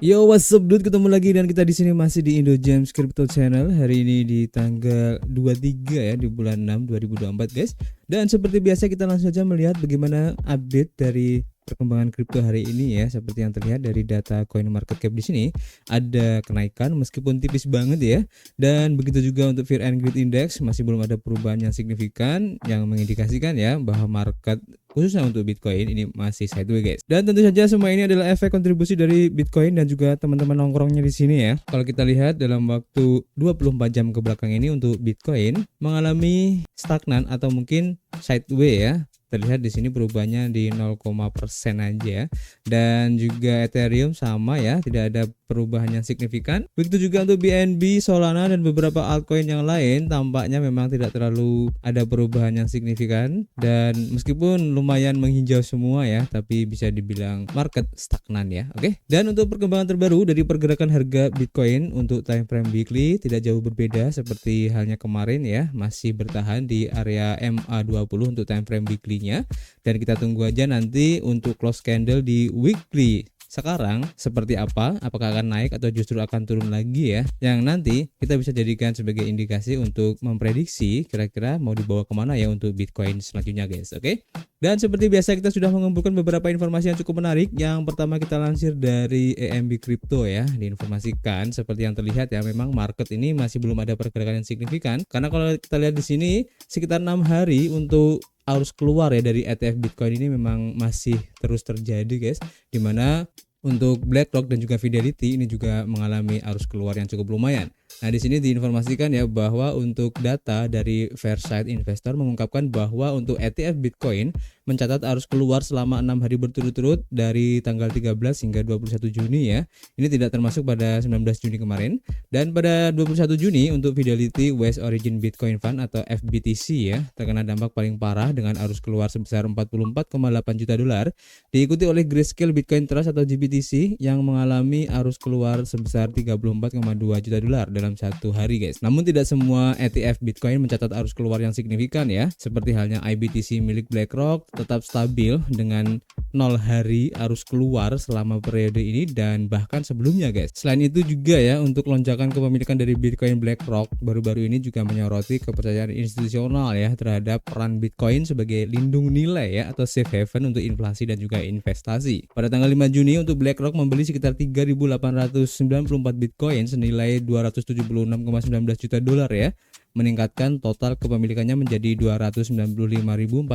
Yo, what's up dude, ketemu lagi dan kita di sini masih di Indo James Crypto Channel. Hari ini di tanggal 23 ya, di bulan 6 2024 guys. Dan seperti biasa kita langsung saja melihat bagaimana update dari perkembangan kripto hari ini ya. Seperti yang terlihat dari data coin market cap di sini ada kenaikan meskipun tipis banget ya. Dan begitu juga untuk Fear and Greed Index masih belum ada perubahan yang signifikan yang mengindikasikan ya bahwa market khususnya untuk Bitcoin ini masih sideways guys. Dan tentu saja semua ini adalah efek kontribusi dari Bitcoin dan juga teman-teman nongkrongnya di sini ya. Kalau kita lihat dalam waktu 24 jam ke belakang ini untuk Bitcoin mengalami stagnan atau mungkin sideways ya. Terlihat di sini perubahannya di 0,% aja, dan juga Ethereum sama ya, tidak ada perubahan yang signifikan. Begitu juga untuk BNB, Solana dan beberapa altcoin yang lain tampaknya memang tidak terlalu ada perubahan yang signifikan, dan meskipun lumayan menghijau semua ya, tapi bisa dibilang market stagnan ya. Oke. Dan untuk perkembangan terbaru dari pergerakan harga Bitcoin untuk time frame weekly tidak jauh berbeda seperti halnya kemarin ya, masih bertahan di area MA20 untuk time frame weekly-nya, dan kita tunggu aja nanti untuk close candle di weekly sekarang seperti apa, apakah akan naik atau justru akan turun lagi ya, yang nanti kita bisa jadikan sebagai indikasi untuk memprediksi kira-kira mau dibawa kemana ya untuk Bitcoin selanjutnya guys. Oke. Dan seperti biasa kita sudah mengumpulkan beberapa informasi yang cukup menarik. Yang pertama kita lansir dari EMB Crypto ya, diinformasikan seperti yang terlihat ya, memang market ini masih belum ada pergerakan yang signifikan, karena kalau kita lihat di sini sekitar 6 hari untuk arus keluar ya dari ETF Bitcoin ini memang masih terus terjadi guys, dimana untuk BlackRock dan juga Fidelity ini juga mengalami arus keluar yang cukup lumayan. Nah, di sini diinformasikan ya bahwa untuk data dari Fairsight Investor mengungkapkan bahwa untuk ETF Bitcoin mencatat arus keluar selama 6 hari berturut-turut dari tanggal 13 hingga 21 Juni ya. Ini tidak termasuk pada 19 Juni kemarin. Dan pada 21 Juni untuk Fidelity West Origin Bitcoin Fund atau FBTC ya, terkena dampak paling parah dengan arus keluar sebesar 44,8 juta dolar, diikuti oleh Grayscale Bitcoin Trust atau GBTC yang mengalami arus keluar sebesar 34,2 juta dolar dalam satu hari guys. Namun tidak semua ETF Bitcoin mencatat arus keluar yang signifikan ya, seperti halnya IBTC milik BlackRock tetap stabil dengan 0 hari arus keluar selama periode ini dan bahkan sebelumnya guys. Selain itu juga ya, untuk lonjakan kepemilikan dari Bitcoin BlackRock baru-baru ini juga menyoroti kepercayaan institusional ya terhadap peran Bitcoin sebagai lindung nilai ya atau safe haven untuk inflasi dan juga investasi. Pada tanggal 5 Juni untuk BlackRock membeli sekitar 3.894 Bitcoin senilai 276,19 juta dolar ya, meningkatkan total kepemilikannya menjadi 295.457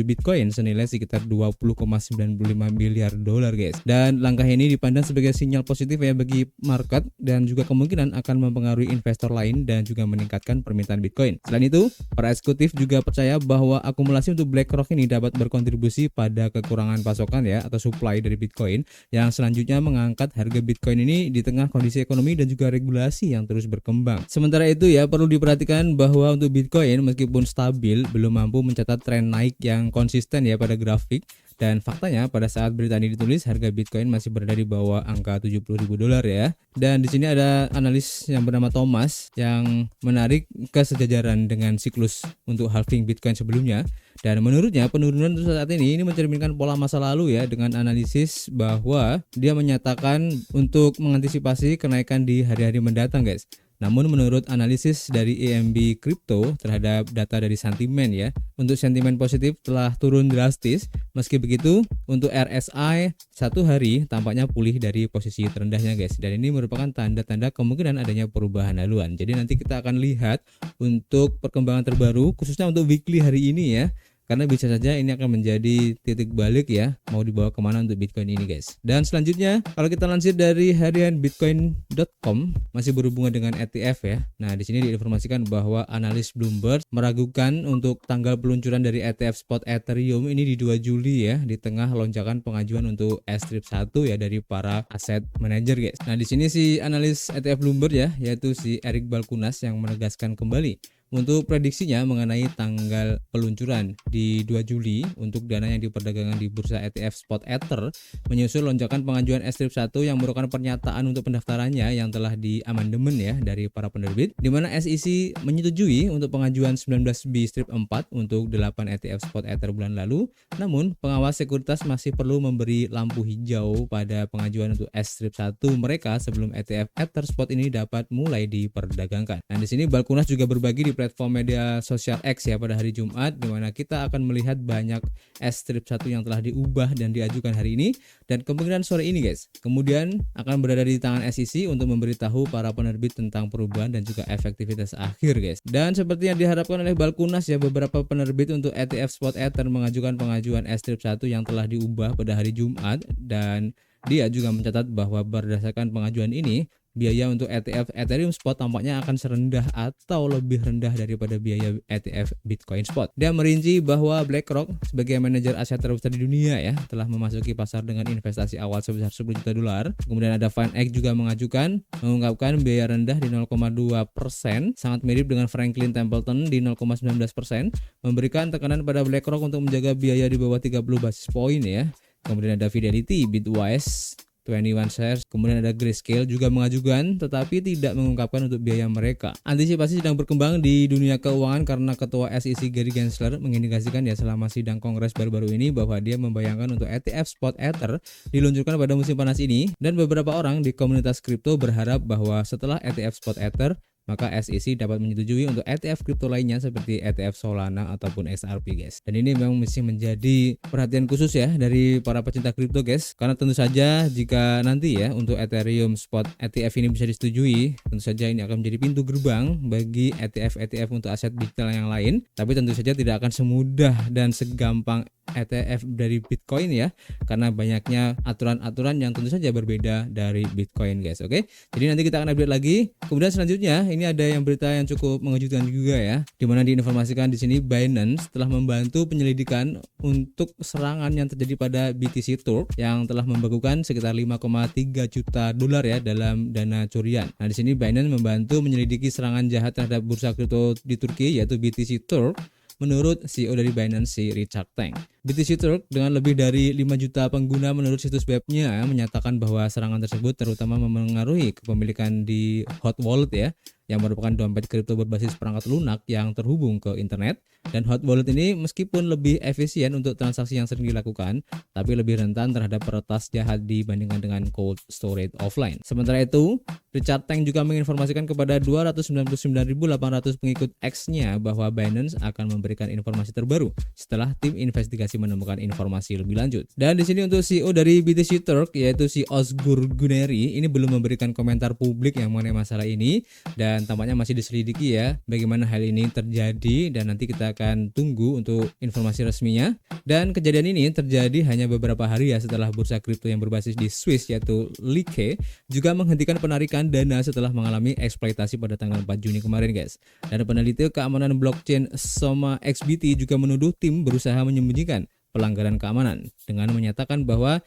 Bitcoin senilai sekitar 20,95 miliar dolar guys. Dan langkah ini dipandang sebagai sinyal positif ya bagi market dan juga kemungkinan akan mempengaruhi investor lain dan juga meningkatkan permintaan Bitcoin. Selain itu, para eksekutif juga percaya bahwa akumulasi untuk BlackRock ini dapat berkontribusi pada kekurangan pasokan ya atau supply dari Bitcoin, yang selanjutnya mengangkat harga Bitcoin ini di tengah kondisi ekonomi dan juga regulasi yang terus berkembang. Sementara itu ya, perlu diperhatikan bahwa untuk Bitcoin meskipun stabil belum mampu mencatat tren naik yang konsisten ya pada grafik, dan faktanya pada saat berita ini ditulis harga Bitcoin masih berada di bawah angka 70.000 dolar ya. Dan di sini ada analis yang bernama Thomas yang menarik ke sejajaran dengan siklus untuk halving Bitcoin sebelumnya. Dan menurutnya penurunan untuk saat ini mencerminkan pola masa lalu ya, dengan analisis bahwa dia menyatakan untuk mengantisipasi kenaikan di hari-hari mendatang guys. Namun menurut analisis dari EMB Crypto terhadap data dari sentimen ya, untuk sentimen positif telah turun drastis. Meski begitu untuk RSI satu hari tampaknya pulih dari posisi terendahnya guys, dan ini merupakan tanda-tanda kemungkinan adanya perubahan haluan. Jadi nanti kita akan lihat untuk perkembangan terbaru khususnya untuk weekly hari ini ya, karena bisa saja ini akan menjadi titik balik ya, mau dibawa kemana untuk Bitcoin ini guys. Dan selanjutnya kalau kita lansir dari harian bitcoin.com masih berhubungan dengan ETF ya. Nah, di sini diinformasikan bahwa analis Bloomberg meragukan untuk tanggal peluncuran dari ETF spot Ethereum ini di 2 Juli ya, di tengah lonjakan pengajuan untuk S-1 ya dari para aset manager guys. Nah, di sini si analis ETF Bloomberg ya, yaitu si Eric Balkunas yang menegaskan kembali untuk prediksinya mengenai tanggal peluncuran di 2 Juli untuk dana yang diperdagangkan di bursa ETF Spot Ether menyusul lonjakan pengajuan S-Strip 1 yang merupakan pernyataan untuk pendaftarannya yang telah diamandemen ya dari para penerbit, di mana SEC menyetujui untuk pengajuan 19B Strip 4 untuk 8 ETF Spot Ether bulan lalu. Namun pengawas sekuritas masih perlu memberi lampu hijau pada pengajuan untuk S-Strip 1 mereka sebelum ETF Ether Spot ini dapat mulai diperdagangkan. Nah, di sini Balkunas juga berbagi di platform media sosial X ya pada hari Jumat, di mana kita akan melihat banyak S-Strip 1 yang telah diubah dan diajukan hari ini, dan kemungkinan sore ini guys kemudian akan berada di tangan SEC untuk memberitahu para penerbit tentang perubahan dan juga efektivitas akhir guys. Dan seperti yang diharapkan oleh Balkunas ya, beberapa penerbit untuk ETF Spot Ether mengajukan pengajuan S-Strip 1 yang telah diubah pada hari Jumat, dan dia juga mencatat bahwa berdasarkan pengajuan ini biaya untuk ETF Ethereum Spot tampaknya akan serendah atau lebih rendah daripada biaya ETF Bitcoin Spot. Dia merinci bahwa BlackRock sebagai manajer aset terbesar di dunia ya telah memasuki pasar dengan investasi awal sebesar 10 juta dolar. Kemudian ada FineX juga mengungkapkan biaya rendah di 0,2%, sangat mirip dengan Franklin Templeton di 0,19%, memberikan tekanan pada BlackRock untuk menjaga biaya di bawah 30 basis poin ya. Kemudian ada Fidelity, Bitwise, 21 Shares, kemudian ada Grayscale juga mengajukan tetapi tidak mengungkapkan untuk biaya mereka. Antisipasi sedang berkembang di dunia keuangan karena ketua SEC Gary Gensler mengindikasikan ya selama sidang kongres baru-baru ini bahwa dia membayangkan untuk ETF Spot Ether diluncurkan pada musim panas ini, dan beberapa orang di komunitas kripto berharap bahwa setelah ETF Spot Ether maka SEC dapat menyetujui untuk ETF kripto lainnya seperti ETF Solana ataupun XRP guys. Dan ini memang mesti menjadi perhatian khusus ya dari para pecinta kripto guys, karena tentu saja jika nanti ya untuk Ethereum Spot ETF ini bisa disetujui, tentu saja ini akan menjadi pintu gerbang bagi ETF untuk aset digital yang lain. Tapi tentu saja tidak akan semudah dan segampang ETF dari Bitcoin ya, karena banyaknya aturan-aturan yang tentu saja berbeda dari Bitcoin guys. Oke, jadi nanti kita akan update lagi. Kemudian selanjutnya ini ada yang berita yang cukup mengejutkan juga ya, dimana diinformasikan di sini Binance telah membantu penyelidikan untuk serangan yang terjadi pada BTC Turk yang telah membekukan sekitar 5,3 juta dolar ya dalam dana curian. Nah, di sini Binance membantu menyelidiki serangan jahat terhadap bursa kripto di Turki yaitu BTC Turk. Menurut CEO dari Binance, si Richard Teng, BTC Turk dengan lebih dari 5 juta pengguna menurut situs webnya menyatakan bahwa serangan tersebut terutama memengaruhi kepemilikan di hot wallet ya, yang merupakan dompet kripto berbasis perangkat lunak yang terhubung ke internet. Dan hot wallet ini meskipun lebih efisien untuk transaksi yang sering dilakukan, tapi lebih rentan terhadap peretas jahat dibandingkan dengan cold storage offline. Sementara itu, Richard Teng juga menginformasikan kepada 299.800 pengikut X-nya bahwa Binance akan memberikan informasi terbaru setelah tim investigasi menemukan informasi lebih lanjut. Dan di sini untuk CEO dari BTC Turk yaitu si Ozgur Guneri ini belum memberikan komentar publik yang mengenai masalah ini, dan tampaknya masih diselidiki ya bagaimana hal ini terjadi, dan nanti kita akan tunggu untuk informasi resminya. Dan kejadian ini terjadi hanya beberapa hari ya setelah bursa kripto yang berbasis di Swiss yaitu Lique juga menghentikan penarikan dana setelah mengalami eksploitasi pada tanggal 4 Juni kemarin guys. Dan peneliti keamanan blockchain Soma XBT juga menuduh tim berusaha menyembunyikan pelanggaran keamanan dengan menyatakan bahwa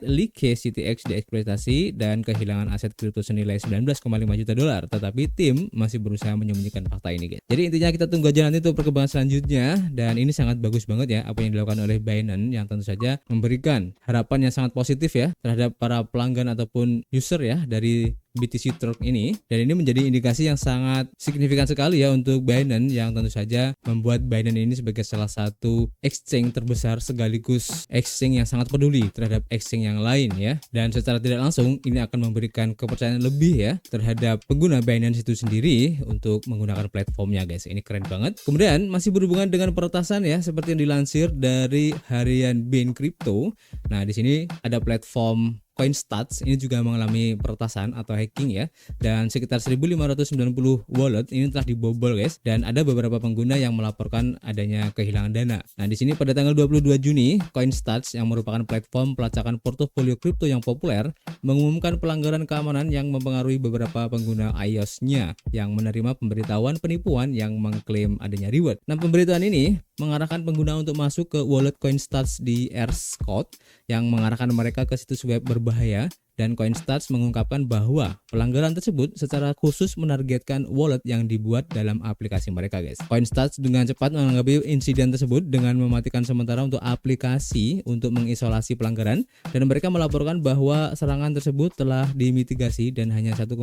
@Lique CTX dieksploitasi dan kehilangan aset kripto senilai 19,5 juta dolar, tetapi tim masih berusaha menyembunyikan fakta ini guys. Jadi intinya kita tunggu aja nanti untuk perkembangan selanjutnya, dan ini sangat bagus banget ya apa yang dilakukan oleh Binance yang tentu saja memberikan harapan yang sangat positif ya terhadap para pelanggan ataupun user ya dari BTC Turk ini, dan ini menjadi indikasi yang sangat signifikan sekali ya untuk Binance yang tentu saja membuat Binance ini sebagai salah satu exchange terbesar sekaligus exchange yang sangat peduli terhadap exchange yang lain ya, dan secara tidak langsung ini akan memberikan kepercayaan lebih ya terhadap pengguna Binance itu sendiri untuk menggunakan platformnya guys. Ini keren banget. Kemudian masih berhubungan dengan peretasan ya, seperti yang dilansir dari harian Bain Crypto. Nah, di sini ada platform CoinStats ini juga mengalami peretasan atau hacking ya, dan sekitar 1590 wallet ini telah dibobol guys, dan ada beberapa pengguna yang melaporkan adanya kehilangan dana. Nah, di sini pada tanggal 22 Juni, CoinStats yang merupakan platform pelacakan portofolio kripto yang populer mengumumkan pelanggaran keamanan yang mempengaruhi beberapa pengguna iOS-nya yang menerima pemberitahuan penipuan yang mengklaim adanya reward. Nah, pemberitahuan ini mengarahkan pengguna untuk masuk ke wallet CoinStats di Errors Code yang mengarahkan mereka ke situs web berbahaya. Dan CoinStats mengungkapkan bahwa pelanggaran tersebut secara khusus menargetkan wallet yang dibuat dalam aplikasi mereka, guys. CoinStats dengan cepat menanggapi insiden tersebut dengan mematikan sementara untuk aplikasi untuk mengisolasi pelanggaran, dan mereka melaporkan bahwa serangan tersebut telah dimitigasi dan hanya 1,3%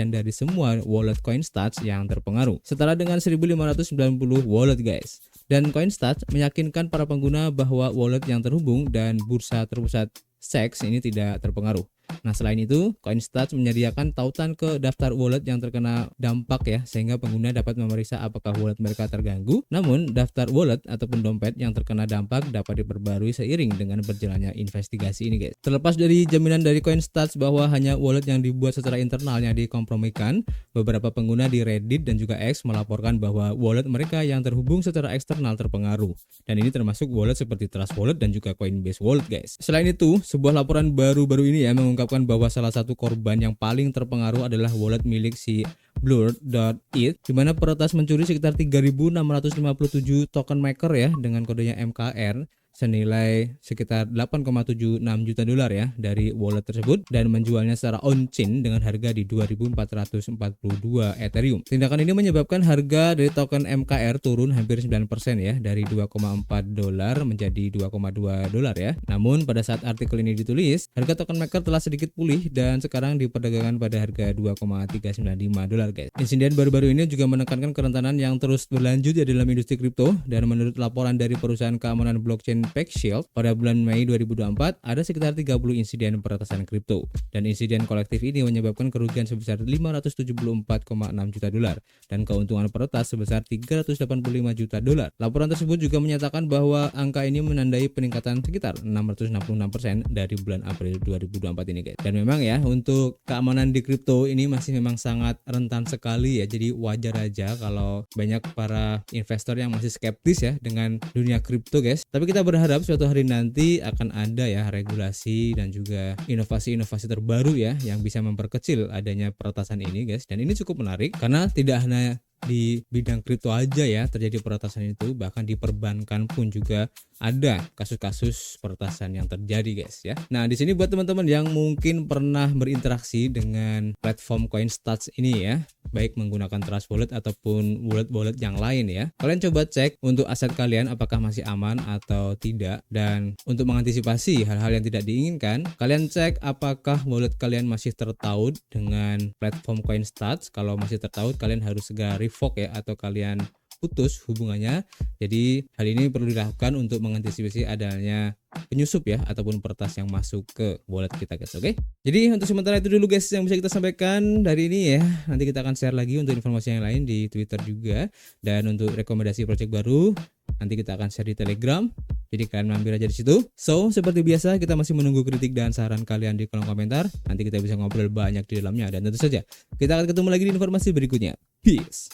dari semua wallet CoinStats yang terpengaruh, setara dengan 1.590 wallet, guys. Dan CoinStats meyakinkan para pengguna bahwa wallet yang terhubung dan bursa terpusat SEX ini tidak terpengaruh. Nah, selain itu, CoinStats menyediakan tautan ke daftar wallet yang terkena dampak ya, sehingga pengguna dapat memeriksa apakah wallet mereka terganggu. Namun, daftar wallet ataupun dompet yang terkena dampak dapat diperbarui seiring dengan berjalannya investigasi ini, guys. Terlepas dari jaminan dari CoinStats bahwa hanya wallet yang dibuat secara internal yang dikompromikan, beberapa pengguna di Reddit dan juga X melaporkan bahwa wallet mereka yang terhubung secara eksternal terpengaruh. Dan ini termasuk wallet seperti Trust Wallet dan juga Coinbase Wallet, guys. Selain itu, sebuah laporan baru-baru ini ya mengungkapkan bahwa salah satu korban yang paling terpengaruh adalah wallet milik si Blur.it, di mana peretas mencuri sekitar 3.657 token maker ya dengan kodenya MKR senilai sekitar 8,76 juta dolar ya dari wallet tersebut dan menjualnya secara on-chain dengan harga di 2.442 Ethereum. Tindakan ini menyebabkan harga dari token MKR turun hampir 9% ya, dari 2,4 dolar menjadi 2,2 dolar ya. Namun pada saat artikel ini ditulis, harga token maker telah sedikit pulih dan sekarang diperdagangkan pada harga 2,395 dolar, guys. Insiden baru-baru ini juga menekankan kerentanan yang terus berlanjut ya dalam industri kripto, dan menurut laporan dari perusahaan keamanan blockchain PaxShield pada bulan Mei 2024 ada sekitar 30 insiden peretasan kripto, dan insiden kolektif ini menyebabkan kerugian sebesar 574,6 juta dolar dan keuntungan peretas sebesar 385 juta dolar. Laporan tersebut juga menyatakan bahwa angka ini menandai peningkatan sekitar 666% dari bulan April 2024 ini, guys. Dan memang ya, untuk keamanan di kripto ini masih memang sangat rentan sekali ya, jadi wajar aja kalau banyak para investor yang masih skeptis ya dengan dunia kripto, guys. Tapi kita berharap suatu hari nanti akan ada ya regulasi dan juga inovasi-inovasi terbaru ya yang bisa memperkecil adanya peretasan ini, guys. Dan ini cukup menarik karena tidak hanya di bidang kripto aja ya terjadi peretasan itu, bahkan di perbankan pun juga ada kasus-kasus peretasan yang terjadi, guys ya. Nah, di sini buat teman-teman yang mungkin pernah berinteraksi dengan platform CoinStats ini ya, baik menggunakan Trust Wallet ataupun wallet-wallet yang lain ya, kalian coba cek untuk aset kalian apakah masih aman atau tidak, dan untuk mengantisipasi hal-hal yang tidak diinginkan, kalian cek apakah wallet kalian masih tertaut dengan platform CoinStats. Kalau masih tertaut, kalian harus segera revoke ya, atau kalian putus hubungannya. Jadi hal ini perlu dilakukan untuk mengantisipasi adanya penyusup ya ataupun peretas yang masuk ke wallet kita, guys. Oke. Jadi untuk sementara itu dulu, guys, yang bisa kita sampaikan dari ini ya. Nanti kita akan share lagi untuk informasi yang lain di Twitter juga, dan untuk rekomendasi project baru nanti kita akan share di Telegram. Jadi kalian mampir aja di situ. So, seperti biasa kita masih menunggu kritik dan saran kalian di kolom komentar. Nanti kita bisa ngobrol banyak di dalamnya, dan tentu saja kita akan ketemu lagi di informasi berikutnya. Peace.